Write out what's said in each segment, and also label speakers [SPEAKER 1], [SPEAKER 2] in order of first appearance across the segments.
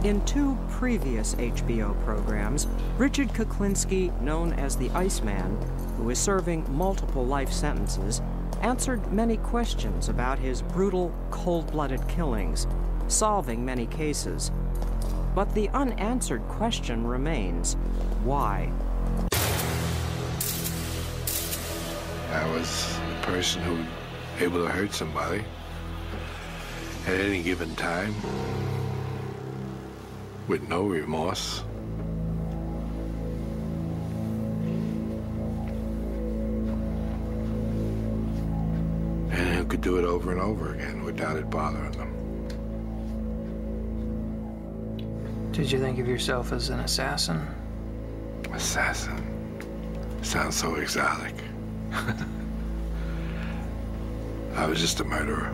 [SPEAKER 1] In two previous HBO programs, Richard Kuklinski, known as the Iceman, who is serving multiple life sentences, answered many questions about his brutal, cold-blooded killings, solving many cases. But the unanswered question remains: why?
[SPEAKER 2] I was a person who was able to hurt somebody at any given time with no remorse. And who could do it over and over again without it bothering them.
[SPEAKER 3] Did you think of yourself as an assassin?
[SPEAKER 2] Assassin? Sounds so exotic. I was just a murderer.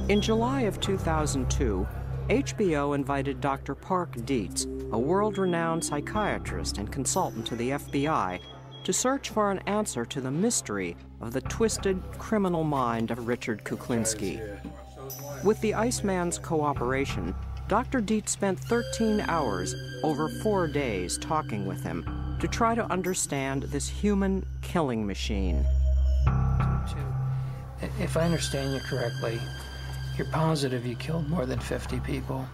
[SPEAKER 1] In July of 2002, HBO invited Dr. Park Dietz, a world-renowned psychiatrist and consultant to the FBI, to search for an answer to the mystery of the twisted criminal mind of Richard Kuklinski. With the Iceman's cooperation, Dr. Dietz spent 13 hours over 4 days talking with him to try to understand this human killing machine.
[SPEAKER 3] If I understand you correctly, you're positive you killed more than 50 people,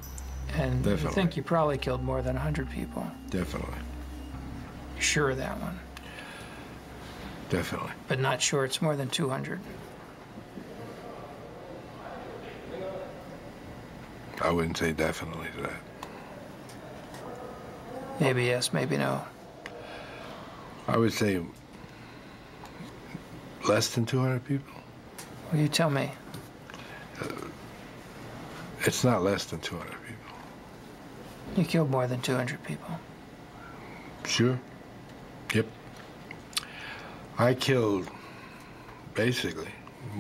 [SPEAKER 3] and
[SPEAKER 2] Definitely.
[SPEAKER 3] You think you probably killed more than 100 people.
[SPEAKER 2] Definitely.
[SPEAKER 3] You're sure of that one?
[SPEAKER 2] Definitely.
[SPEAKER 3] But not sure it's more than 200?
[SPEAKER 2] I wouldn't say definitely to that.
[SPEAKER 3] Maybe yes, maybe no.
[SPEAKER 2] I would say less than 200 people.
[SPEAKER 3] Well, you tell me.
[SPEAKER 2] It's not less than 200 people.
[SPEAKER 3] You killed more than 200 people.
[SPEAKER 2] Sure. Yep. I killed, basically,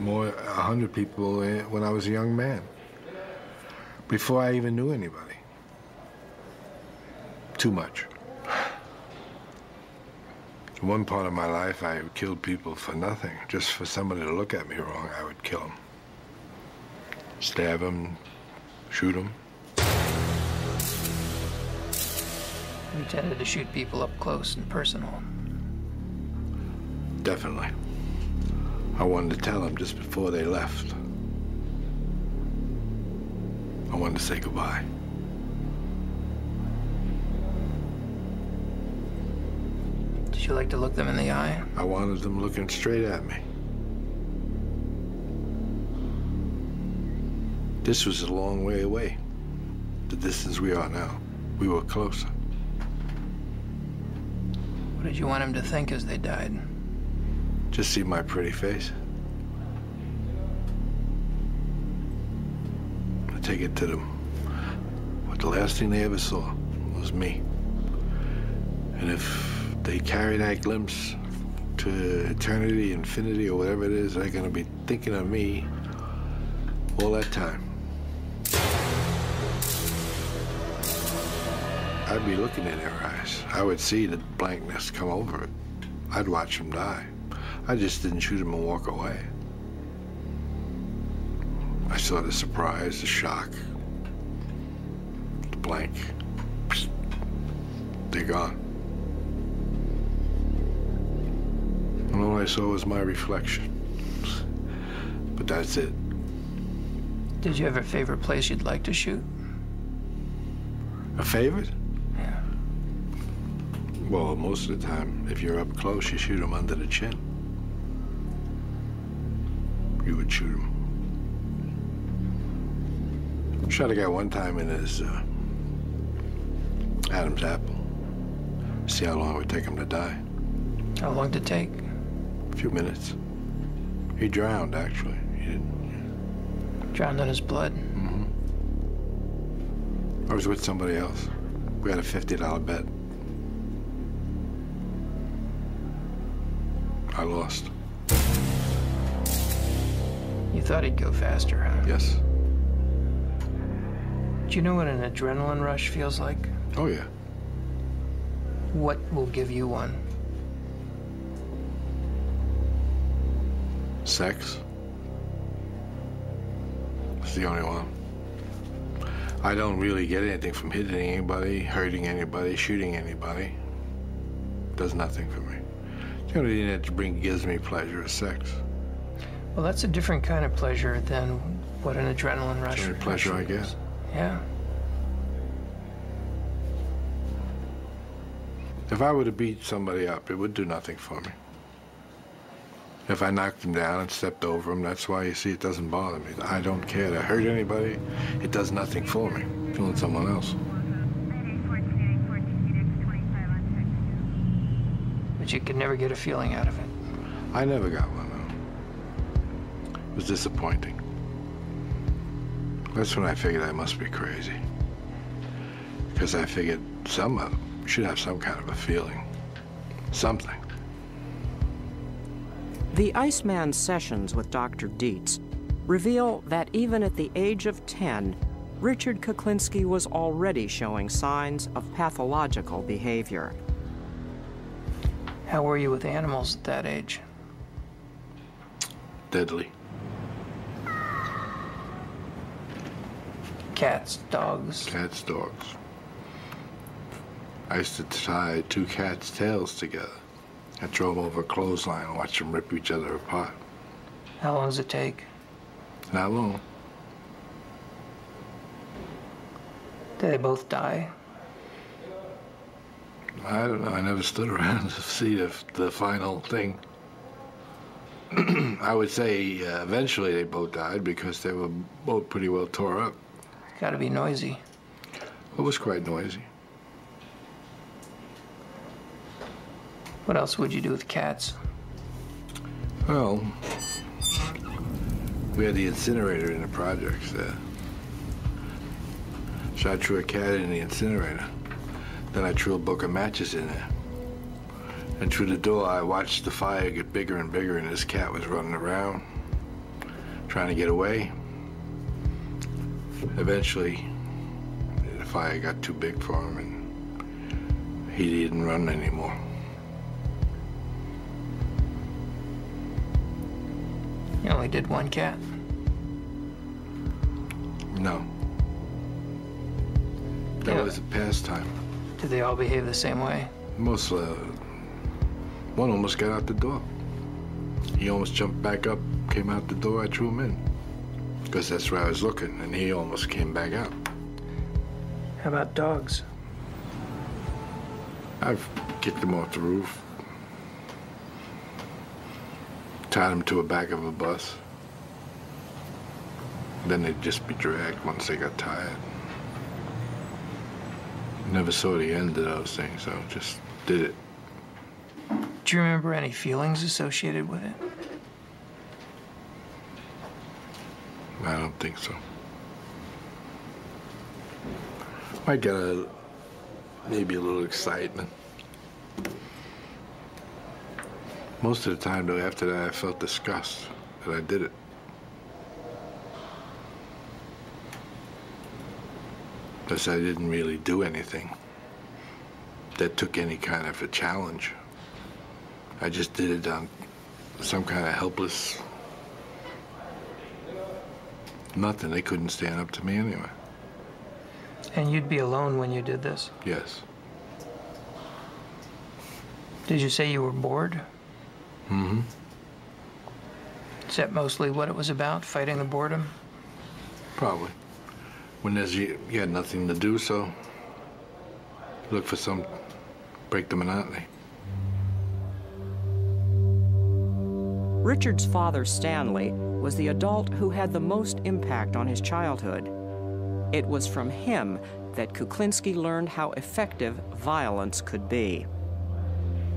[SPEAKER 2] 100 people when I was a young man, before I even knew anybody. Too much. One part of my life, I killed people for nothing. Just for somebody to look at me wrong, I would kill them. Stab them, shoot them.
[SPEAKER 3] You tended to shoot people up close and personal.
[SPEAKER 2] Definitely. I wanted to tell them just before they left. I wanted to say goodbye.
[SPEAKER 3] Did you like to look them in the eye?
[SPEAKER 2] I wanted them looking straight at me. This was a long way away, the distance we are now. We were closer.
[SPEAKER 3] What did you want them to think as they died?
[SPEAKER 2] Just see my pretty face. I take it to them. But the last thing they ever saw was me. And if they carry that glimpse to eternity, infinity, or whatever it is, they're gonna be thinking of me all that time. I'd be looking in their eyes. I would see the blankness come over it. I'd watch them die. I just didn't shoot them and walk away. I saw the surprise, the shock, the blank. Psst. They're gone. And all I saw was my reflection. But that's it.
[SPEAKER 3] Did you have a favorite place you'd like to shoot?
[SPEAKER 2] A favorite?
[SPEAKER 3] Yeah.
[SPEAKER 2] Well, most of the time, if you're up close, you shoot them under the chin. You would shoot him. Shot a guy one time in his Adam's apple. See how long it would take him to die.
[SPEAKER 3] How long did it take?
[SPEAKER 2] A few minutes. He drowned, actually. He didn't.
[SPEAKER 3] Drowned in his blood?
[SPEAKER 2] Mm-hmm. I was with somebody else. We had a $50 bet. I lost.
[SPEAKER 3] You thought he'd go faster, huh?
[SPEAKER 2] Yes.
[SPEAKER 3] Do you know what an adrenaline rush feels like?
[SPEAKER 2] Oh, yeah.
[SPEAKER 3] What will give you one?
[SPEAKER 2] Sex. It's the only one. I don't really get anything from hitting anybody, hurting anybody, shooting anybody. Does nothing for me. The only thing that gives me pleasure is sex.
[SPEAKER 3] Well, that's a different kind of pleasure than what an adrenaline rush
[SPEAKER 2] It's the only pleasure I get.
[SPEAKER 3] Yeah.
[SPEAKER 2] If I were to beat somebody up, it would do nothing for me. If I knocked him down and stepped over him, that's why you see it doesn't bother me. I don't care to hurt anybody. It does nothing for me. Killing someone else.
[SPEAKER 3] But you could never get a feeling out of it.
[SPEAKER 2] I never got one, though. It was disappointing. That's when I figured I must be crazy. Because I figured someone should have some kind of a feeling. Something.
[SPEAKER 1] The Iceman's sessions with Dr. Dietz reveal that even at the age of 10, Richard Kuklinski was already showing signs of pathological behavior.
[SPEAKER 3] How were you with animals at that age?
[SPEAKER 2] Deadly.
[SPEAKER 3] Cats, dogs?
[SPEAKER 2] Cats, dogs. I used to tie two cats' tails together. I drove over a clothesline and watched them rip each other apart.
[SPEAKER 3] How long does it take?
[SPEAKER 2] Not long.
[SPEAKER 3] Did they both die?
[SPEAKER 2] I don't know. I never stood around to see the final thing. I would say eventually they both died because they were both pretty well tore up.
[SPEAKER 3] Gotta be noisy.
[SPEAKER 2] It was quite noisy.
[SPEAKER 3] What else would you do with cats?
[SPEAKER 2] Well, we had the incinerator in the projects there. So I threw a cat in the incinerator. Then I threw a book of matches in there. And through the door, I watched the fire get bigger and bigger, and this cat was running around, trying to get away. Eventually, the fire got too big for him, and he didn't run anymore.
[SPEAKER 3] You only did one cat?
[SPEAKER 2] No. That was a pastime.
[SPEAKER 3] Did they all behave the same way?
[SPEAKER 2] Most, one almost got out the door. He almost jumped back up, came out the door, I threw him in. Because that's where I was looking, and he almost came back out.
[SPEAKER 3] How about dogs?
[SPEAKER 2] I've kicked them off the roof. Tied them to the back of a bus. Then they'd just be dragged once they got tired. Never saw the end of those things, so just did it.
[SPEAKER 3] Do you remember any feelings associated with it?
[SPEAKER 2] I don't think so. Might get maybe a little excitement. Most of the time, though, after that, I felt disgust that I did it. Because I didn't really do anything that took any kind of a challenge. I just did it on some kind of helpless nothing. They couldn't stand up to me anyway.
[SPEAKER 3] And you'd be alone when you did this?
[SPEAKER 2] Yes.
[SPEAKER 3] Did you say you were bored?
[SPEAKER 2] Mm-hmm.
[SPEAKER 3] Is that mostly what it was about, fighting the boredom?
[SPEAKER 2] Probably. When you had nothing to do, so look for some, break the monotony.
[SPEAKER 1] Richard's father, Stanley, was the adult who had the most impact on his childhood. It was from him that Kuklinski learned how effective violence could be.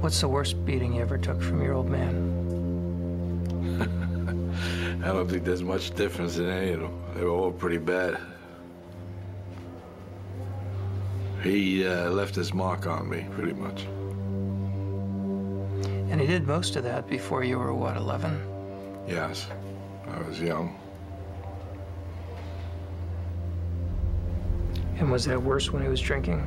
[SPEAKER 3] What's the worst beating you ever took from your old man?
[SPEAKER 2] I don't think there's much difference in any of them. They were all pretty bad. He left his mark on me, pretty much.
[SPEAKER 3] And he did most of that before you were, what, 11?
[SPEAKER 2] Yes, I was young.
[SPEAKER 3] And was that worse when he was drinking?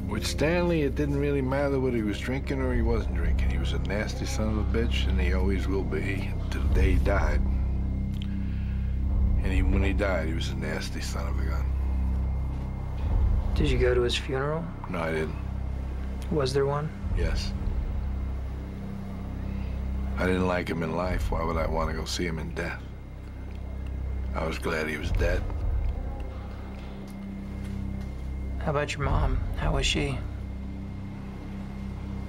[SPEAKER 2] With Stanley, it didn't really matter whether he was drinking or he wasn't drinking. He was a nasty son of a bitch, and he always will be until the day he died. And even when he died, he was a nasty son of a gun.
[SPEAKER 3] Did you go to his funeral?
[SPEAKER 2] No, I didn't.
[SPEAKER 3] Was there one?
[SPEAKER 2] Yes. I didn't like him in life. Why would I want to go see him in death? I was glad he was dead.
[SPEAKER 3] How about your mom? How was she?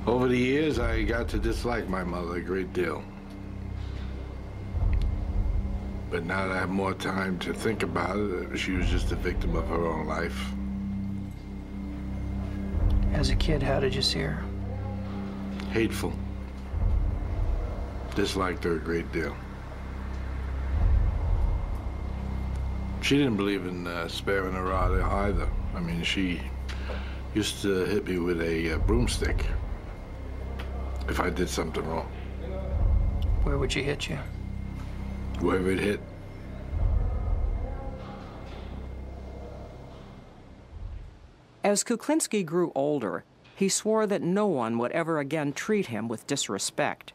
[SPEAKER 2] Over the years, I got to dislike my mother a great deal. But now that I have more time to think about it, she was just a victim of her own life.
[SPEAKER 3] As a kid, how did you see her?
[SPEAKER 2] Hateful. Disliked her a great deal. She didn't believe in sparing a rod either. I mean, she used to hit me with a broomstick if I did something wrong.
[SPEAKER 3] Where would she hit you?
[SPEAKER 2] Wherever it hit.
[SPEAKER 1] As Kuklinski grew older, he swore that no one would ever again treat him with disrespect.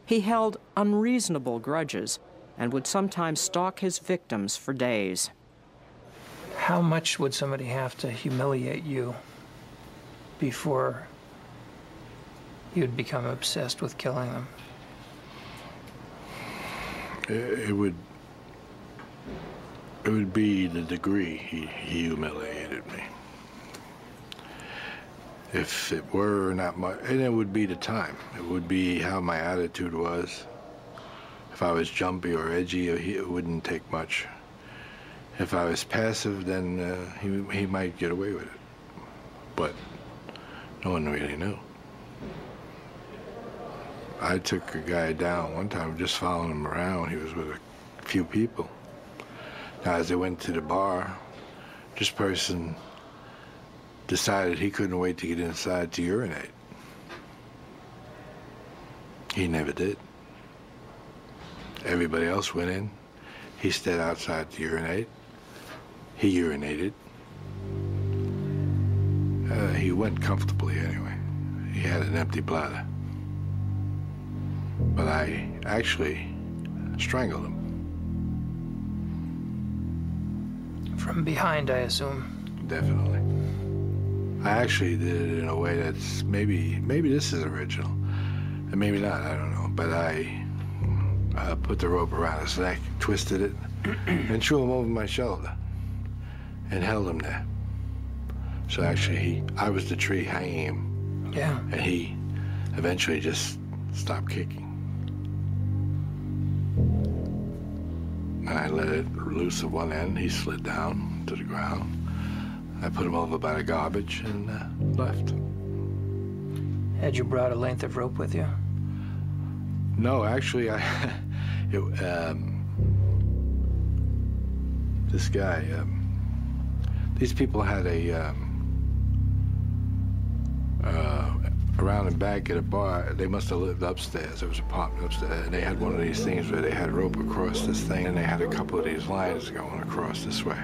[SPEAKER 1] He held unreasonable grudges and would sometimes stalk his victims for days.
[SPEAKER 3] How much would somebody have to humiliate you before you'd become obsessed with killing them?
[SPEAKER 2] It would be the degree he humiliated me. If it were not much, and it would be the time. It would be how my attitude was. If I was jumpy or edgy, it wouldn't take much. If I was passive, then he might get away with it. But no one really knew. I took a guy down one time, just following him around. He was with a few people. Now, as they went to the bar, this person decided he couldn't wait to get inside to urinate. He never did. Everybody else went in. He stayed outside to urinate. He urinated. He went comfortably anyway. He had an empty bladder. But I actually strangled him.
[SPEAKER 3] From behind, I assume.
[SPEAKER 2] Definitely. I actually did it in a way that's maybe this is original, and maybe not, I don't know. But I put the rope around his neck, twisted it, and threw him over my shoulder, and held him there. So actually, I was the tree hanging him.
[SPEAKER 3] Yeah.
[SPEAKER 2] And he eventually just stopped kicking. And I let it loose at one end. He slid down to the ground. I put him over by the garbage and left.
[SPEAKER 3] Had you brought a length of rope with you?
[SPEAKER 2] No, actually, this guy, these people had around and back at a bar. They must have lived upstairs. There was an apartment upstairs, and they had one of these things where they had rope across this thing, and they had a couple of these lines going across this way.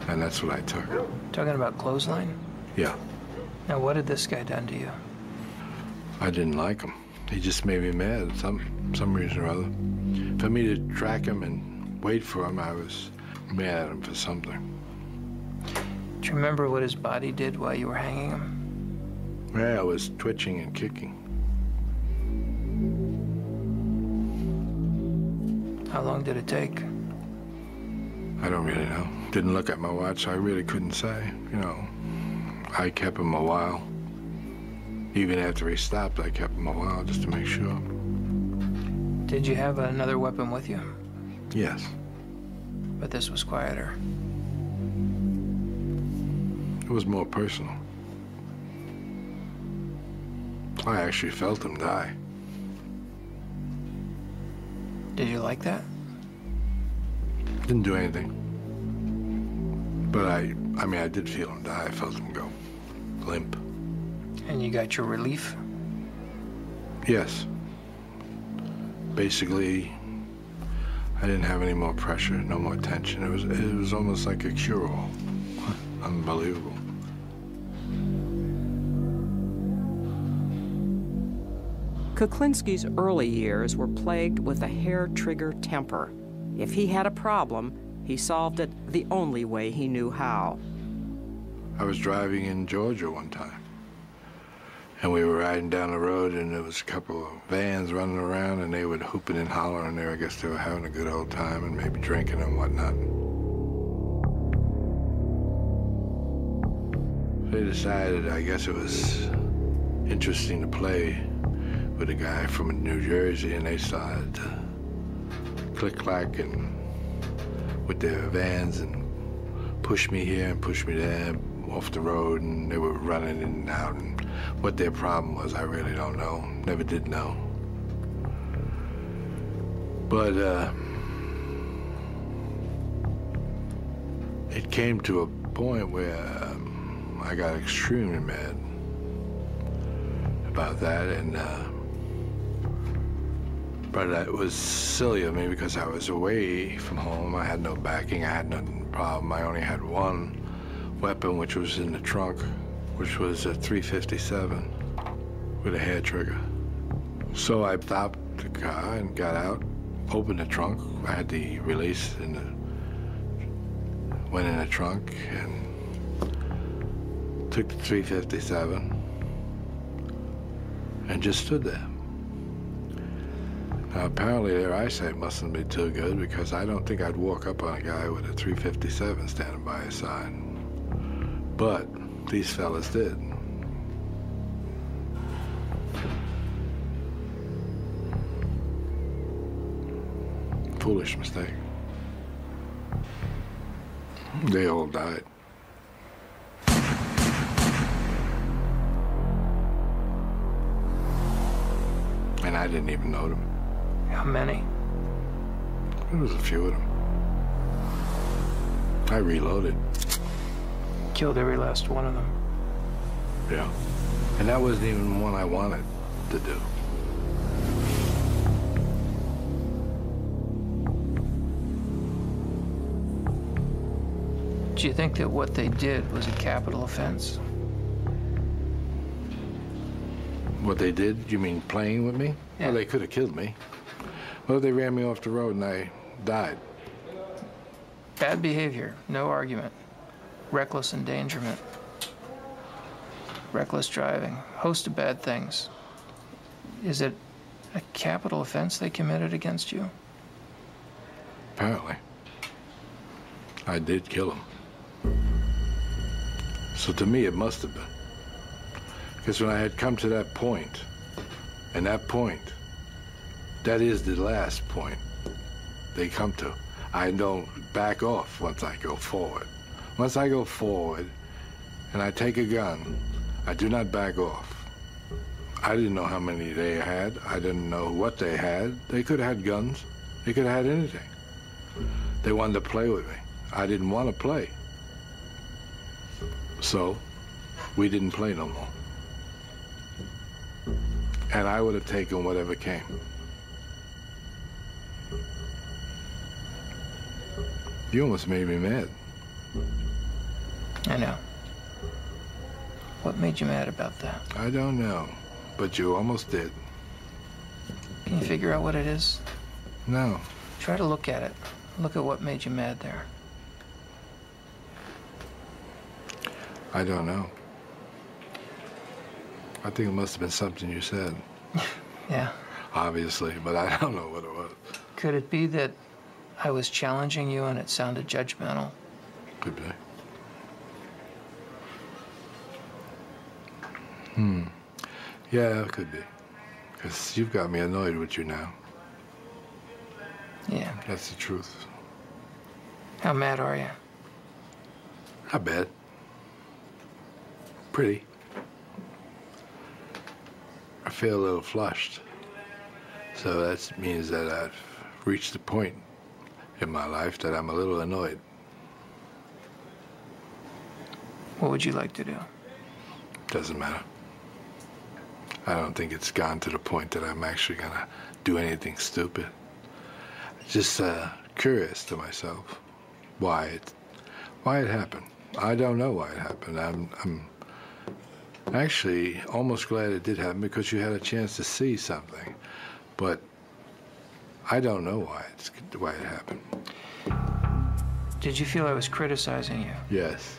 [SPEAKER 2] And that's what I took.
[SPEAKER 3] Talking about clothesline?
[SPEAKER 2] Yeah.
[SPEAKER 3] Now, what had this guy done to you?
[SPEAKER 2] I didn't like him. He just made me mad some reason or other. For me to track him and wait for him, I was mad at him for something.
[SPEAKER 3] Do you remember what his body did while you were hanging him?
[SPEAKER 2] Yeah, I was twitching and kicking.
[SPEAKER 3] How long did it take?
[SPEAKER 2] I don't really know. Didn't look at my watch, so I really couldn't say. You know, I kept him a while. Even after he stopped, I kept him a while just to make sure.
[SPEAKER 3] Did you have another weapon with you?
[SPEAKER 2] Yes.
[SPEAKER 3] But this was quieter.
[SPEAKER 2] It was more personal. I actually felt him die.
[SPEAKER 3] Did you like that?
[SPEAKER 2] Didn't do anything. But I mean, I did feel him die. I felt him go limp.
[SPEAKER 3] And you got your relief?
[SPEAKER 2] Yes. Basically, I didn't have any more pressure, no more tension. It was almost like a cure-all. Unbelievable.
[SPEAKER 1] Kuklinski's early years were plagued with a hair-trigger temper. If he had a problem, he solved it the only way he knew how.
[SPEAKER 2] I was driving in Georgia one time, and we were riding down the road, and there was a couple of vans running around, and they were hooping and hollering there. I guess they were having a good old time and maybe drinking and whatnot. They decided, I guess it was interesting to play with a guy from New Jersey, and they started to click-clack and with their vans and push me here and push me there off the road, and they were running in and out, and what their problem was, I really don't know. Never did know. But it came to a point where I got extremely mad about that, and but it was silly of me because I was away from home. I had no backing. I had no problem. I only had one weapon, which was in the trunk, which was a .357 with a hair trigger. So I stopped the car and got out, opened the trunk. I had the release in went in the trunk and took the .357 and just stood there. Now, apparently their eyesight mustn't be too good, because I don't think I'd walk up on a guy with a .357 standing by his side. But these fellas did. Foolish mistake. They all died. And I didn't even know them.
[SPEAKER 3] How many?
[SPEAKER 2] There was a few of them. I reloaded.
[SPEAKER 3] Killed every last one of them.
[SPEAKER 2] Yeah. And that wasn't even one I wanted to do.
[SPEAKER 3] Do you think that what they did was a capital offense?
[SPEAKER 2] What they did? You mean playing with me?
[SPEAKER 3] Yeah.
[SPEAKER 2] Well, they could have killed me. Well, they ran me off the road and I died.
[SPEAKER 3] Bad behavior, no argument. Reckless endangerment. Reckless driving, host of bad things. Is it a capital offense they committed against you?
[SPEAKER 2] Apparently. I did kill him. So to me, it must have been. Because when I had come to that point, and that point, that is the last point they come to. I don't back off once I go forward. Once I go forward and I take a gun, I do not back off. I didn't know how many they had. I didn't know what they had. They could have had guns. They could have had anything. They wanted to play with me. I didn't want to play. So we didn't play no more. And I would have taken whatever came. You almost made me mad.
[SPEAKER 3] I know. What made you mad about that?
[SPEAKER 2] I don't know, but you almost did.
[SPEAKER 3] Can you figure out what it is?
[SPEAKER 2] No.
[SPEAKER 3] Try to look at it. Look at what made you mad there.
[SPEAKER 2] I don't know. I think it must have been something you said.
[SPEAKER 3] Yeah.
[SPEAKER 2] Obviously, but I don't know what it was.
[SPEAKER 3] Could it be that I was challenging you and it sounded judgmental?
[SPEAKER 2] Could be. Yeah, it could be. Because you've got me annoyed with you now.
[SPEAKER 3] Yeah.
[SPEAKER 2] That's the truth.
[SPEAKER 3] How mad are you?
[SPEAKER 2] Not bad. Pretty. I feel a little flushed. So that means that I've reached a point in my life that I'm a little annoyed.
[SPEAKER 3] What would you like to do?
[SPEAKER 2] Doesn't matter. I don't think it's gone to the point that I'm actually gonna do anything stupid. just curious to myself why it happened. I don't know why it happened. I'm actually almost glad it did happen because you had a chance to see something, but I don't know why it happened.
[SPEAKER 3] Did you feel I was criticizing you?
[SPEAKER 2] Yes.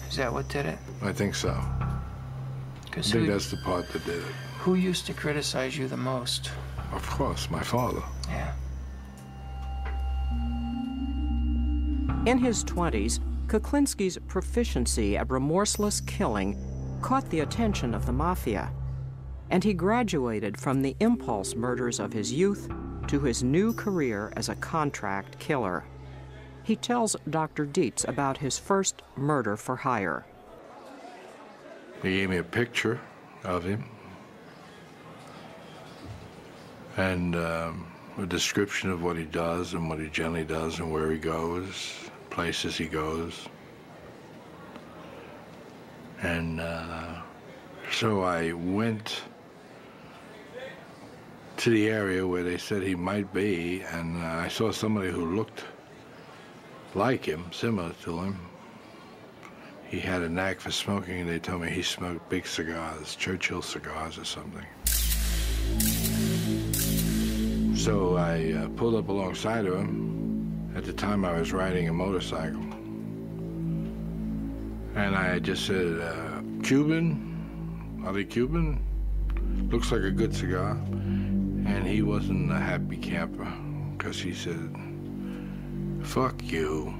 [SPEAKER 3] Is that what did it?
[SPEAKER 2] I think so. I think that's the part that did it.
[SPEAKER 3] Who used to criticize you the most?
[SPEAKER 2] Of course, my father.
[SPEAKER 3] Yeah.
[SPEAKER 1] In his 20s, Kuklinski's proficiency at remorseless killing caught the attention of the mafia, and he graduated from the impulse murders of his youth to his new career as a contract killer. He tells Dr. Dietz about his first murder for hire.
[SPEAKER 2] He gave me a picture of him and a description of what he does and what he generally does and where he goes, places he goes. And so I went to the area where they said he might be, and I saw somebody who looked like him, similar to him. He had a knack for smoking, and they told me he smoked big cigars, Churchill cigars or something. So I pulled up alongside of him. At the time, I was riding a motorcycle. And I just said, Cuban? Are they Cuban? Looks like a good cigar. And he wasn't a happy camper, because he said, fuck you.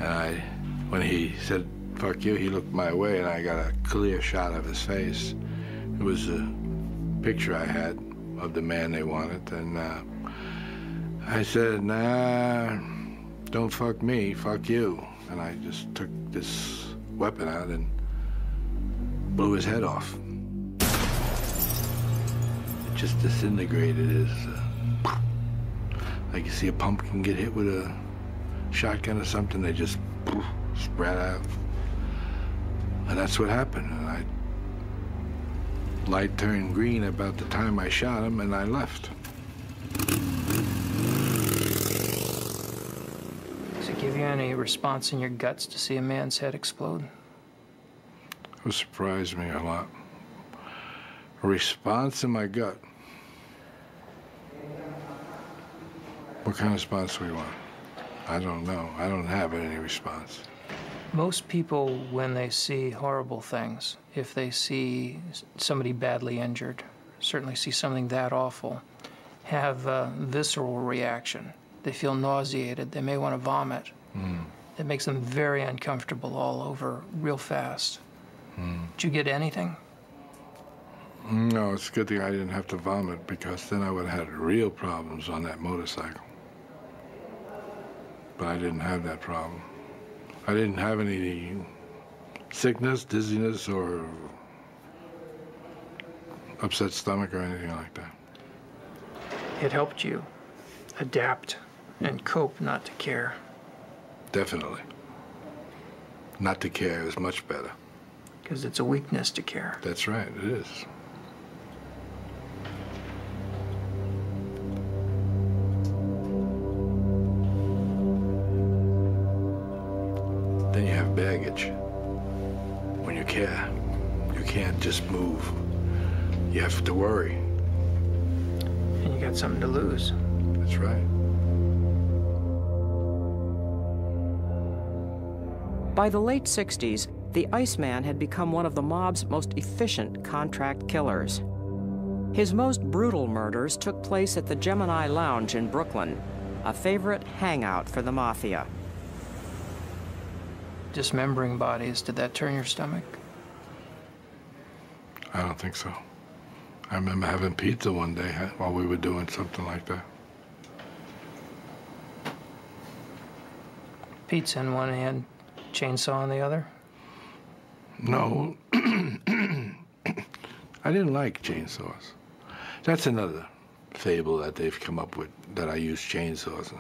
[SPEAKER 2] And when he said, fuck you, he looked my way, and I got a clear shot of his face. It was a picture I had of the man they wanted, and I said, nah, don't fuck me, fuck you. And I just took this weapon out and blew his head off. It just disintegrated his, like you see a pumpkin get hit with a shotgun or something, they just spread out. And that's what happened. And light turned green about the time I shot him, and I left.
[SPEAKER 3] Does it give you any response in your guts to see a man's head explode?
[SPEAKER 2] It surprised me a lot. A response in my gut. What kind of response do we want? I don't know. I don't have any response.
[SPEAKER 3] Most people, when they see horrible things, if they see somebody badly injured, certainly see something that awful, have a visceral reaction. They feel nauseated. They may want to vomit. It makes them very uncomfortable all over real fast. Did you get anything?
[SPEAKER 2] No, it's a good thing I didn't have to vomit, because then I would have had real problems on that motorcycle. But I didn't have that problem. I didn't have any sickness, dizziness, or upset stomach or anything like that.
[SPEAKER 3] It helped you adapt and cope not to care.
[SPEAKER 2] Definitely. Not to care is much better.
[SPEAKER 3] Because it's a weakness to care.
[SPEAKER 2] That's right, it is. Then you have baggage. When you care, you can't just move. You have to worry.
[SPEAKER 3] And you got something to lose.
[SPEAKER 2] That's right.
[SPEAKER 1] By the late 60s, the Iceman had become one of the mob's most efficient contract killers. His most brutal murders took place at the Gemini Lounge in Brooklyn, a favorite hangout for the mafia.
[SPEAKER 3] Dismembering bodies, did that turn your stomach?
[SPEAKER 2] I don't think so. I remember having pizza one day while we were doing something like that.
[SPEAKER 3] Pizza in one hand, chainsaw in the other?
[SPEAKER 2] No. I didn't like chainsaws. That's another fable that they've come up with, that I use chainsaws.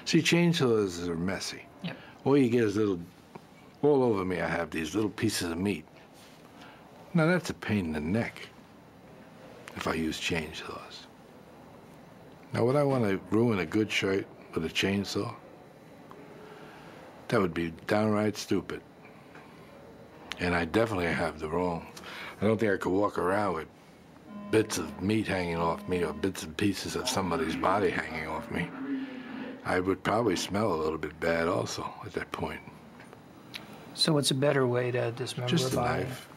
[SPEAKER 2] See, chainsaws are messy.
[SPEAKER 3] Yep.
[SPEAKER 2] All you get is all over me I have these little pieces of meat. Now that's a pain in the neck if I use chainsaws. Now, would I want to ruin a good shirt with a chainsaw? That would be downright stupid. And I definitely have the wrong. I don't think I could walk around with bits of meat hanging off me or bits and pieces of somebody's body hanging off me. I would probably smell a little bit bad also at that point.
[SPEAKER 3] So what's a better way to dismember
[SPEAKER 2] Just
[SPEAKER 3] a
[SPEAKER 2] a
[SPEAKER 3] body?
[SPEAKER 2] knife.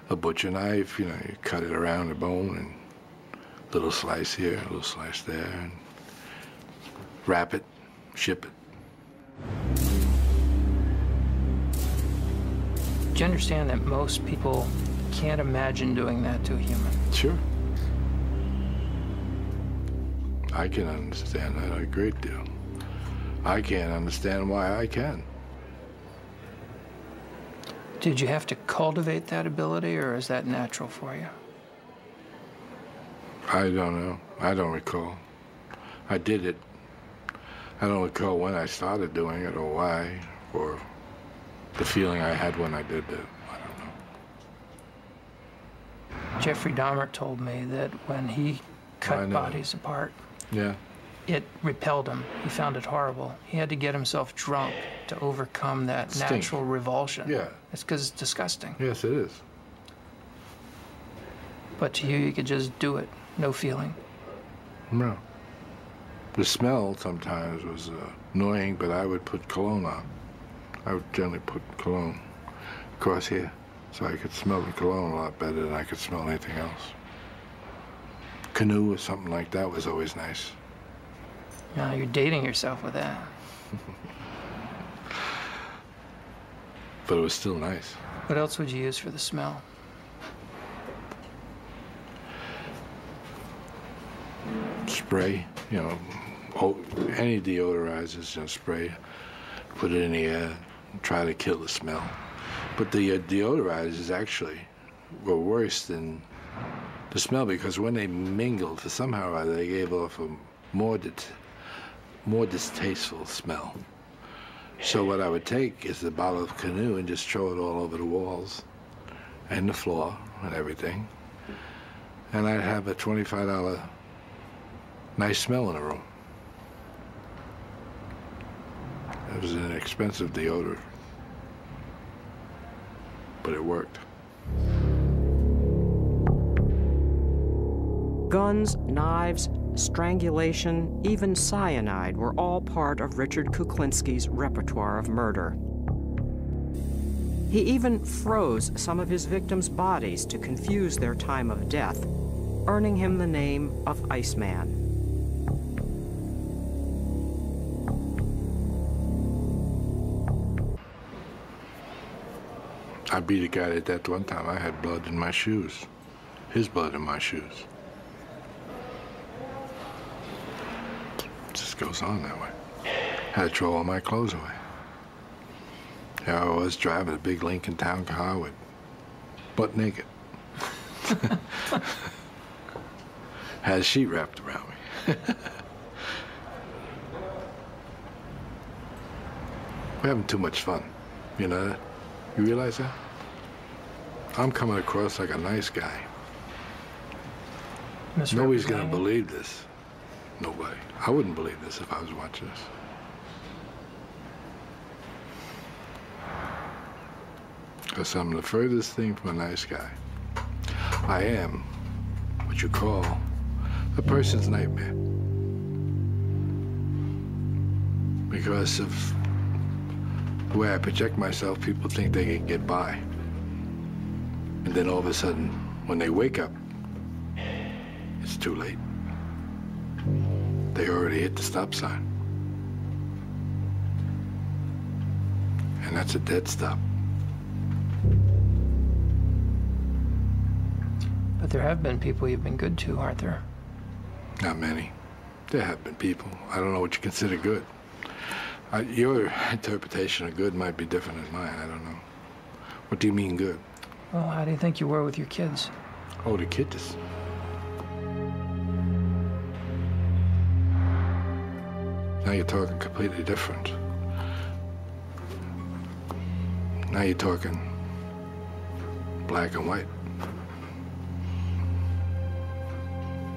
[SPEAKER 2] A butcher knife, you know, you cut it around the bone and a little slice here, a little slice there, and wrap it, ship it.
[SPEAKER 3] Do you understand that most people can't imagine doing that to a human?
[SPEAKER 2] Sure. I can understand that a great deal. I can't understand why I can.
[SPEAKER 3] Did you have to cultivate that ability, or is that natural for you?
[SPEAKER 2] I don't know. I don't recall. I did it. I don't recall when I started doing it or why, or the feeling I had when I did it. I don't know.
[SPEAKER 3] Jeffrey Dahmer told me that when he
[SPEAKER 2] I
[SPEAKER 3] cut
[SPEAKER 2] know.
[SPEAKER 3] bodies apart,
[SPEAKER 2] Yeah.
[SPEAKER 3] it repelled him. He found it horrible. He had to get himself drunk to overcome that
[SPEAKER 2] Stink.
[SPEAKER 3] natural revulsion.
[SPEAKER 2] Yeah.
[SPEAKER 3] It's because it's disgusting.
[SPEAKER 2] Yes, it is.
[SPEAKER 3] But to you could just do it, no feeling.
[SPEAKER 2] No. The smell sometimes was annoying, but I would put cologne on. I would generally put cologne across here, so I could smell the cologne a lot better than I could smell anything else. Canoe or something like that was always nice.
[SPEAKER 3] Now you're dating yourself with that.
[SPEAKER 2] But it was still nice.
[SPEAKER 3] What else would you use for the smell?
[SPEAKER 2] Spray, you know, any deodorizers, you know, spray, put it in the air, and try to kill the smell. But the deodorizers actually were worse than the smell, because when they mingled, somehow or other, they gave off a more distasteful smell. So what I would take is the bottle of Canoe and just throw it all over the walls and the floor and everything. And I'd have a $25 nice smell in the room. It was an expensive deodorant, but it worked.
[SPEAKER 1] Guns, knives, strangulation, even cyanide were all part of Richard Kuklinski's repertoire of murder. He even froze some of his victims' bodies to confuse their time of death, earning him the name of Iceman.
[SPEAKER 2] I beat a guy to death one time. I had blood in my shoes. His blood in my shoes. It just goes on that way. Had to throw all my clothes away. Here I was driving a big Lincoln Town car with butt naked. Had a sheet wrapped around me. We're having too much fun, you know that? You realize that? I'm coming across like a nice guy. Nobody's gonna believe this. Nobody. I wouldn't believe this if I was watching this. Because I'm the furthest thing from a nice guy. I am what you call a person's nightmare. Because of the way I project myself, people think they can get by. And then all of a sudden, when they wake up, it's too late. They already hit the stop sign. And that's a dead stop.
[SPEAKER 3] But there have been people you've been good to, aren't there?
[SPEAKER 2] Not many. There have been people. I don't know what you consider good. Your interpretation of good might be different than mine. I don't know. What do you mean good?
[SPEAKER 3] Well, how do you think you were with your kids?
[SPEAKER 2] Oh, the kids. Now you're talking completely different. Now you're talking black and white.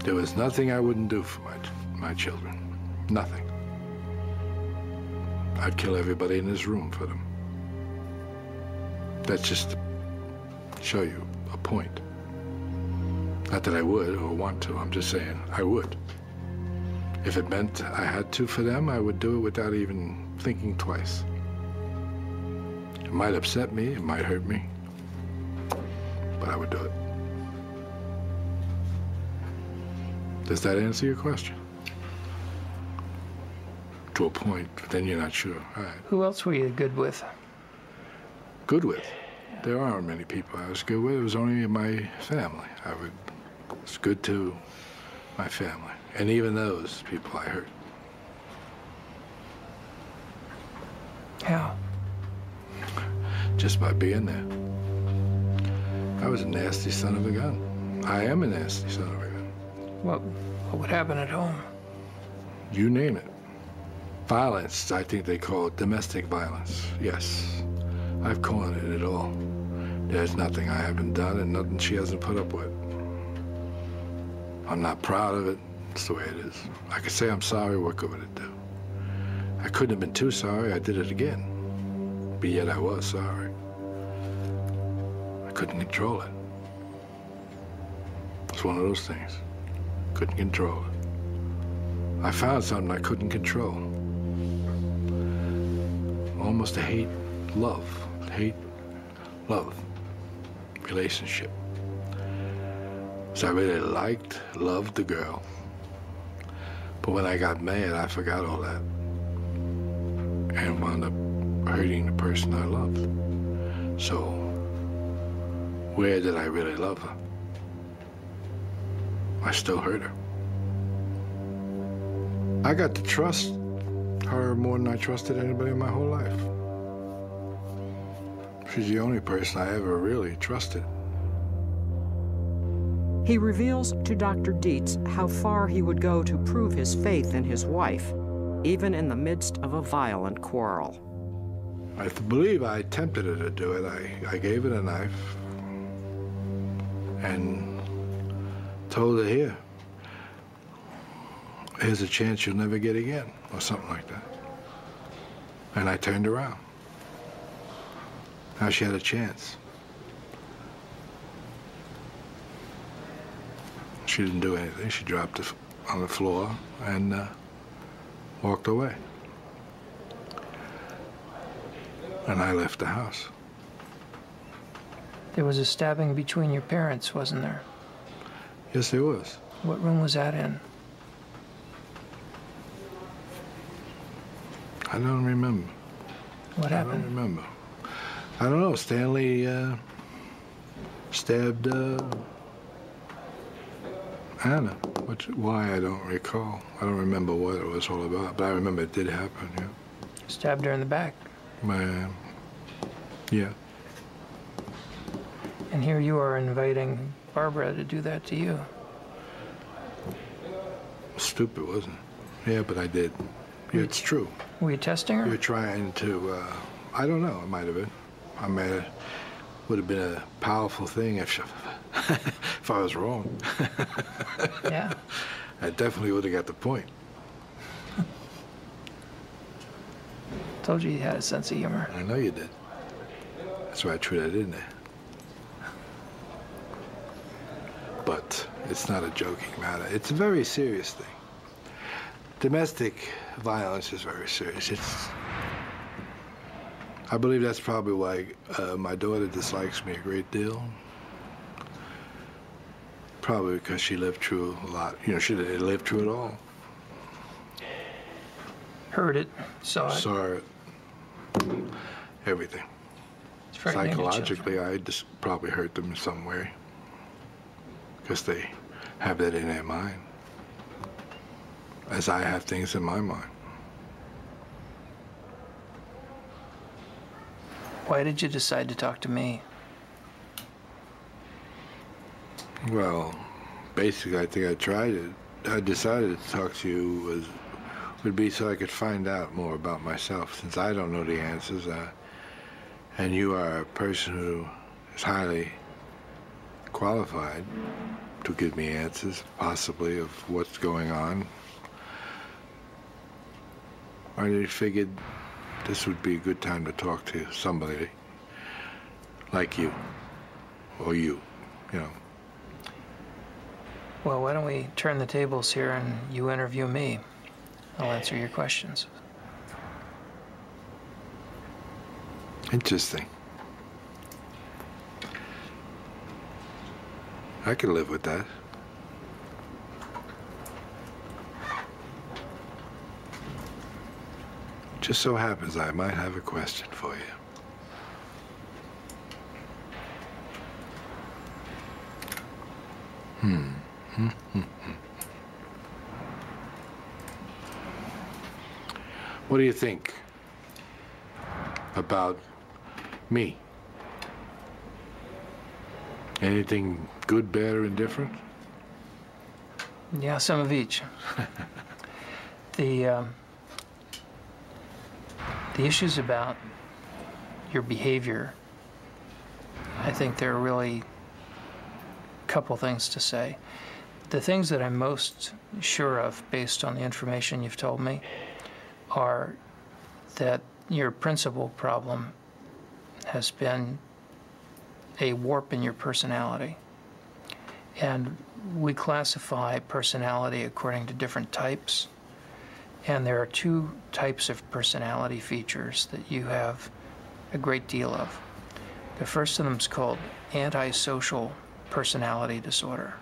[SPEAKER 2] There was nothing I wouldn't do for my children. Nothing. I'd kill everybody in this room for them. That's just to show you a point. Not that I would or want to, I'm just saying I would. If it meant I had to for them, I would do it without even thinking twice. It might upset me, it might hurt me, but I would do it. Does that answer your question? To a point, but then you're not sure. All right.
[SPEAKER 3] Who else were you good with?
[SPEAKER 2] Good with? There aren't many people I was good with. It was only my family. Was good to my family. And even those people I hurt.
[SPEAKER 3] How?
[SPEAKER 2] Just by being there. I was a nasty son of a gun. I am a nasty son of a gun.
[SPEAKER 3] What would happen at home?
[SPEAKER 2] You name it. Violence, I think they call it domestic violence. Yes, I've called it all. There's nothing I haven't done and nothing she hasn't put up with. I'm not proud of it. It's the way it is. I could say I'm sorry, what good would it do? I couldn't have been too sorry, I did it again. But yet I was sorry. I couldn't control it. It's one of those things. Couldn't control it. I found something I couldn't control. Almost a hate-love relationship. So I really loved the girl. But when I got mad, I forgot all that. And wound up hurting the person I loved. So, where did I really love her? I still hurt her. I got to trust her more than I trusted anybody in my whole life. She's the only person I ever really trusted.
[SPEAKER 1] He reveals to Dr. Dietz how far he would go to prove his faith in his wife, even in the midst of a violent quarrel.
[SPEAKER 2] I believe I tempted her to do it. I gave her a knife and told her, here's a chance you'll never get again, or something like that. And I turned around. Now she had a chance. She didn't do anything. She dropped it on the floor and walked away. And I left the house.
[SPEAKER 3] There was a stabbing between your parents, wasn't there?
[SPEAKER 2] Yes, there was.
[SPEAKER 3] What room was that in?
[SPEAKER 2] I don't remember.
[SPEAKER 3] What happened?
[SPEAKER 2] I don't remember. I don't know. Stanley stabbed Anna. Why, I don't recall. I don't remember what it was all about, but I remember it did happen, yeah.
[SPEAKER 3] Stabbed her in the back.
[SPEAKER 2] Yeah.
[SPEAKER 3] And here you are inviting Barbara to do that to you.
[SPEAKER 2] Stupid, wasn't it? Yeah, but I did. Yeah, it's true.
[SPEAKER 3] Were you testing her?
[SPEAKER 2] You were trying to, I don't know, it might have been. I mean, it would have been a powerful thing if I was wrong.
[SPEAKER 3] Yeah.
[SPEAKER 2] I definitely would have got the point.
[SPEAKER 3] Told you had a sense of humor.
[SPEAKER 2] I know you did. That's why I threw that in there. But it's not a joking matter. It's a very serious thing. Domestic violence is very serious. I believe that's probably why my daughter dislikes me a great deal. Probably because she lived through a lot. You know, she lived through it all.
[SPEAKER 3] Heard it, saw it.
[SPEAKER 2] Saw it. Everything.
[SPEAKER 3] It's frightening to
[SPEAKER 2] Psychologically, I just probably hurt them in some way. Because they have that in their mind. As I have things in my mind.
[SPEAKER 3] Why did you decide to talk to me?
[SPEAKER 2] Well, basically, I think I tried it. I decided to talk to you would be so I could find out more about myself, since I don't know the answers. And you are a person who is highly qualified to give me answers, possibly, of what's going on. I figured this would be a good time to talk to somebody like you, or you know.
[SPEAKER 3] Well, why don't we turn the tables here and you interview me? I'll answer your questions.
[SPEAKER 2] Interesting. I could live with that. Just so happens I might have a question for you. What do you think about me? Anything good, bad, or indifferent?
[SPEAKER 3] Yeah, some of each. The issues about your behavior, I think there are really a couple things to say. The things that I'm most sure of, based on the information you've told me, are that your principal problem has been a warp in your personality. And we classify personality according to different types. And there are two types of personality features that you have a great deal of. The first of them is called antisocial personality disorder.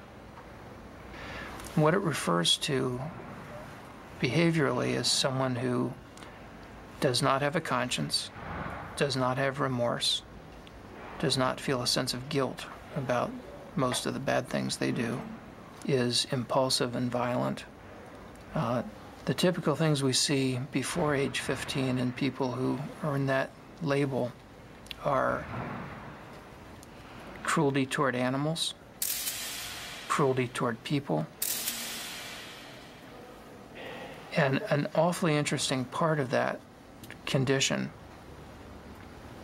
[SPEAKER 3] What it refers to behaviorally is someone who does not have a conscience, does not have remorse, does not feel a sense of guilt about most of the bad things they do, is impulsive and violent. The typical things we see before age 15 in people who earn that label are cruelty toward animals, cruelty toward people. And an awfully interesting part of that condition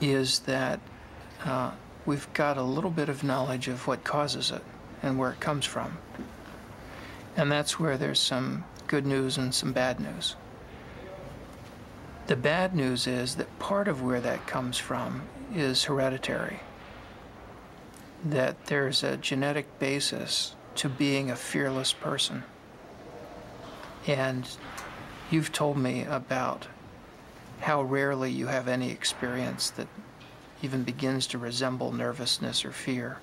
[SPEAKER 3] is that we've got a little bit of knowledge of what causes it and where it comes from. And that's where there's some good news and some bad news. The bad news is that part of where that comes from is hereditary. That there's a genetic basis to being a fearless person. And you've told me about how rarely you have any experience that even begins to resemble nervousness or fear.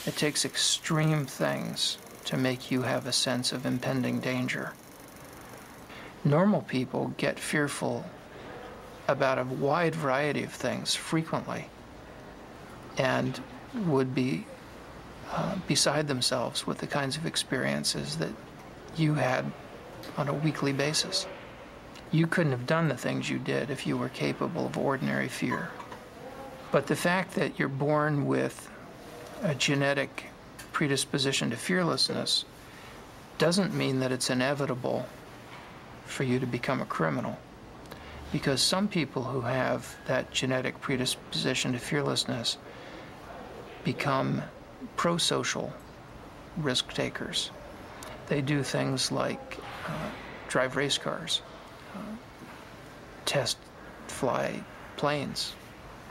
[SPEAKER 3] It takes extreme things to make you have a sense of impending danger. Normal people get fearful about a wide variety of things frequently and would be beside themselves with the kinds of experiences that you had on a weekly basis. You couldn't have done the things you did if you were capable of ordinary fear. But the fact that you're born with a genetic predisposition to fearlessness doesn't mean that it's inevitable for you to become a criminal. Because some people who have that genetic predisposition to fearlessness become pro-social risk takers. They do things like drive race cars, test fly planes,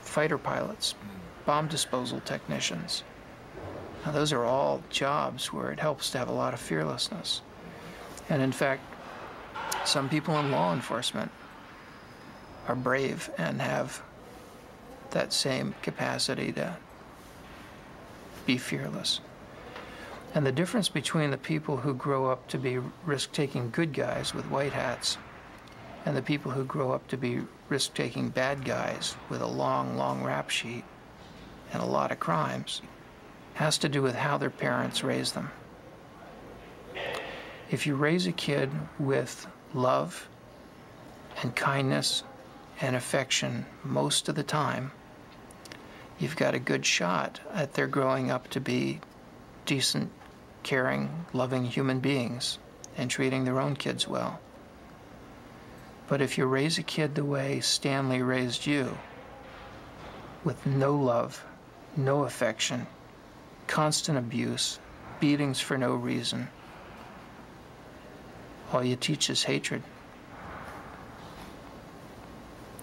[SPEAKER 3] fighter pilots, bomb disposal technicians. Now, those are all jobs where it helps to have a lot of fearlessness. And in fact, some people in law enforcement are brave and have that same capacity to be fearless. And the difference between the people who grow up to be risk-taking good guys with white hats and the people who grow up to be risk-taking bad guys with a long, long rap sheet and a lot of crimes has to do with how their parents raise them. If you raise a kid with love and kindness and affection most of the time, you've got a good shot at their growing up to be decent, caring, loving human beings and treating their own kids well. But if you raise a kid the way Stanley raised you, with no love, no affection, constant abuse, beatings for no reason. All you teach is hatred.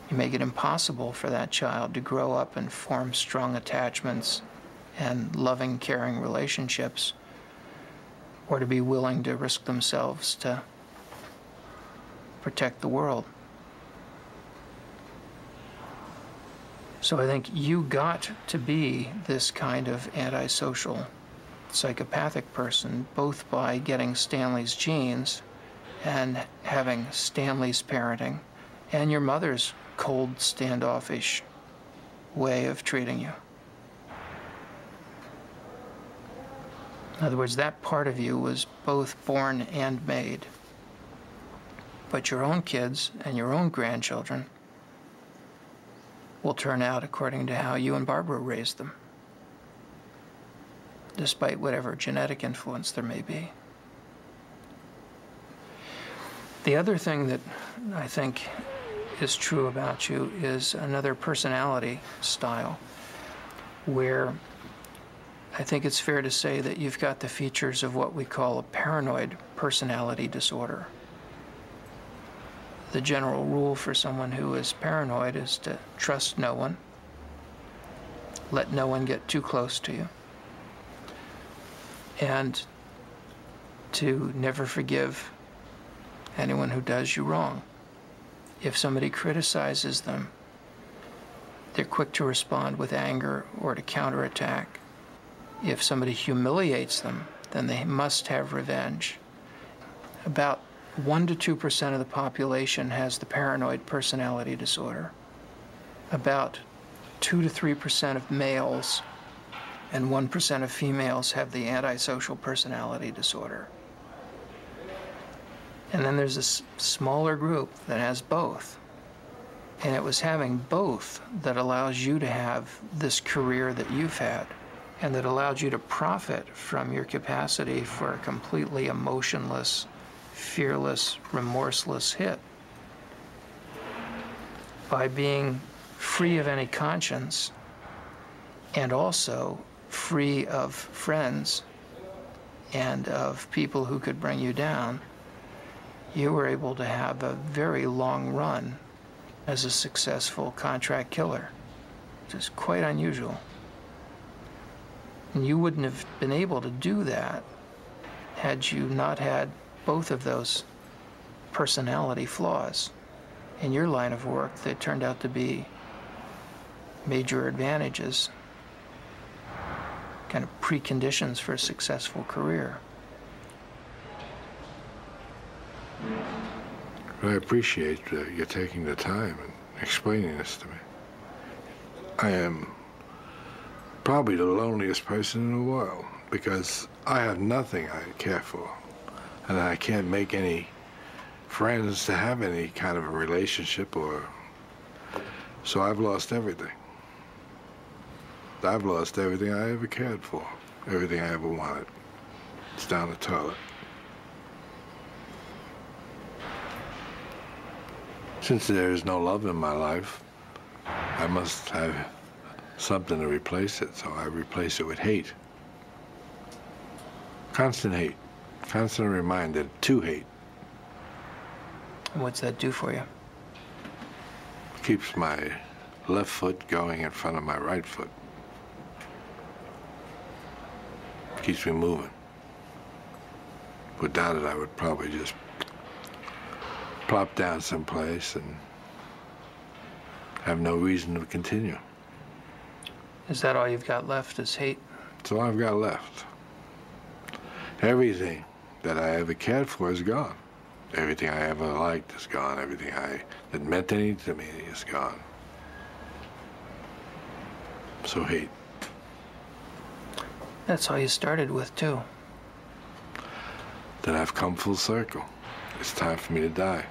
[SPEAKER 3] You make it impossible for that child to grow up and form strong attachments and loving, caring relationships, or to be willing to risk themselves to protect the world. So I think you got to be this kind of antisocial, psychopathic person, both by getting Stanley's genes and having Stanley's parenting and your mother's cold, standoffish way of treating you. In other words, that part of you was both born and made. But your own kids and your own grandchildren will turn out according to how you and Barbara raised them, despite whatever genetic influence there may be. The other thing that I think is true about you is another personality style, where I think it's fair to say that you've got the features of what we call a paranoid personality disorder. The general rule for someone who is paranoid is to trust no one, let no one get too close to you, and to never forgive anyone who does you wrong. If somebody criticizes them, they're quick to respond with anger or to counterattack. If somebody humiliates them, then they must have revenge. About 1 to 2% of the population has the paranoid personality disorder. About 2 to 3% of males and 1% of females have the antisocial personality disorder. And then there's this smaller group that has both. And it was having both that allows you to have this career that you've had, and that allowed you to profit from your capacity for a completely emotionless, fearless, remorseless hit. By being free of any conscience, and also free of friends and of people who could bring you down, you were able to have a very long run as a successful contract killer, which is quite unusual. And you wouldn't have been able to do that had you not had both of those personality flaws. In your line of work, they turned out to be major advantages, kind of preconditions for a successful career.
[SPEAKER 2] I appreciate you taking the time and explaining this to me. I am probably the loneliest person in the world because I have nothing I care for, and I can't make any friends to have any kind of a relationship, so I've lost everything. I've lost everything I ever cared for, everything I ever wanted. It's down the toilet. Since there is no love in my life, I must have something to replace it, so I replace it with hate. Constant hate. Constant reminder to hate.
[SPEAKER 3] What's that do for you?
[SPEAKER 2] Keeps my left foot going in front of my right foot. Keeps me moving. Without it, I would probably just plop down someplace and have no reason to continue.
[SPEAKER 3] Is that all you've got left is hate?
[SPEAKER 2] That's all I've got left. Everything that I ever cared for is gone. Everything I ever liked is gone. Everything that meant anything to me is gone. So hate.
[SPEAKER 3] That's all you started with, too.
[SPEAKER 2] Then I've come full circle. It's time for me to die.